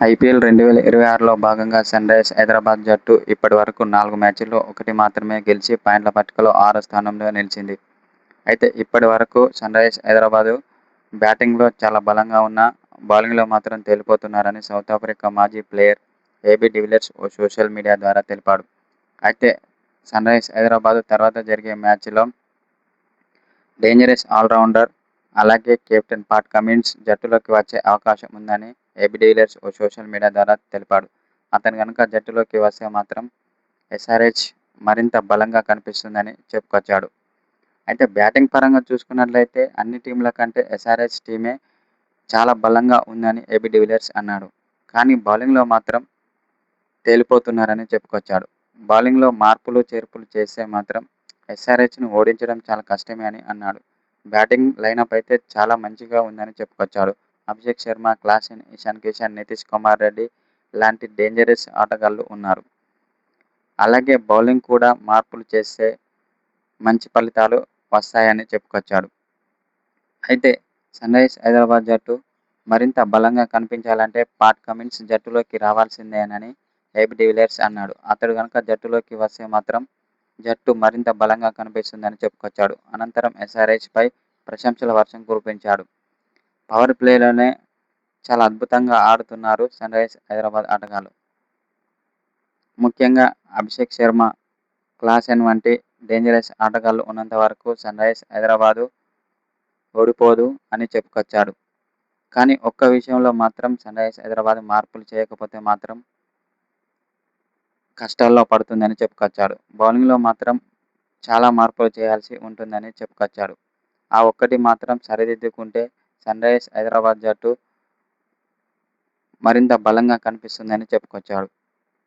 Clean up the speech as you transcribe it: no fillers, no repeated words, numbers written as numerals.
IPL 2026లో భాగంగా Sunrisers Hyderabad జట్టు ఇప్పటివరకు 4 మ్యాచ్ల్లో 1 మాత్రమే గెలిచి పాయింట్ల పట్టికలో 6వ స్థానంలో నిలిచింది. అయితే ఇప్పటివరకు సన్రైజర్స్ హైదరాబాద్ బ్యాటింగ్లో చాలా బలంగా ఉన్నా బౌలింగ్లో మాత్రం తేలిపోతున్నారని సౌతాఫ్రికా మాజీ ప్లేయర్ ఏబీ డివిలియర్స్ ఓ సోషల్ మీడియా ద్వారా తెలిపాడు. అయితే సన్రైజర్స్ హైదరాబాద్ తర్వాత జరిగే మ్యాచ్లో డేంజరస్ ఆల్రౌండర్ అలాగే కెప్టెన్ పాట్ కమిన్స్ జట్టులోకి వచ్చే అవకాశం ఉందని ఏబీ డివిలియర్స్ ఓ సోషల్ మీడియా ద్వారా తెలిపాడు. అతను గనుక జట్టులోకి వస్తే మాత్రం ఎస్ఆర్హెచ్ మరింత బలంగా కనిపిస్తుందని చెప్పుకొచ్చాడు. అయితే బ్యాటింగ్ పరంగా చూసుకున్నట్లయితే అన్ని టీంల కంటే ఎస్ఆర్హెచ్ టీమే చాలా బలంగా ఉందని ఏబీ డివిలియర్స్ అన్నాడు. కానీ బౌలింగ్లో మాత్రం తేలిపోతున్నారని చెప్పుకొచ్చాడు. బౌలింగ్లో మార్పులు చేర్పులు చేస్తే మాత్రం ఎస్ఆర్హెచ్ను ఓడించడం చాలా కష్టమే అని అన్నాడు. బ్యాటింగ్ లైనప్ అయితే చాలా మంచిగా ఉందని చెప్పుకొచ్చాడు. అభిషేక్ శర్మ, క్లాసెన్, ఇషాన్ కిషన్, నితీష్ కుమార్ రెడ్డి లాంటి డేంజరస్ ఆటగాళ్లు ఉన్నారు. అలాగే బౌలింగ్ కూడా మార్పులు చేస్తే మంచి ఫలితాలు వస్తాయని చెప్పుకొచ్చాడు. అయితే సన్రైజర్స్ హైదరాబాద్ జట్టు మరింత బలంగా కనిపించాలంటే పాట్ కమిన్స్ జట్టులోకి రావాల్సిందేనని ఏబీ డివిలియర్స్ అన్నాడు. అతడు గనుక జట్టులోకి వస్తే మాత్రం జట్టు మరింత బలంగా కనిపిస్తుందని చెప్పుకొచ్చాడు. అనంతరం ఎస్ఆర్హెచ్పై ప్రశంసల వర్షం కురిపించాడు. పవర్ ప్లేలోనే చాలా అద్భుతంగా ఆడుతున్నారు సన్రైజర్స్ హైదరాబాద్ ఆటగాళ్లు. ముఖ్యంగా అభిషేక్ శర్మ, క్లాసెన్ వంటి డేంజరస్ ఆటగాళ్లు ఉన్నంత వరకు సన్రైజర్స్ హైదరాబాద్ ఓడిపోదు అని చెప్పుకొచ్చాడు. కానీ ఒక్క విషయంలో మాత్రం సన్రైజర్స్ హైదరాబాద్ మార్పులు చేయకపోతే మాత్రం కష్టాల్లో పడుతుందని చెప్పుకొచ్చాడు. బౌలింగ్లో మాత్రం చాలా మార్పులు చేయాల్సి ఉంటుందని చెప్పుకొచ్చాడు. ఆ ఒక్కటి మాత్రం సరిదిద్దుకుంటే సన్రైజర్స్ హైదరాబాద్ జట్టు మరింత బలంగా కనిపిస్తుందని చెప్పుకొచ్చాడు.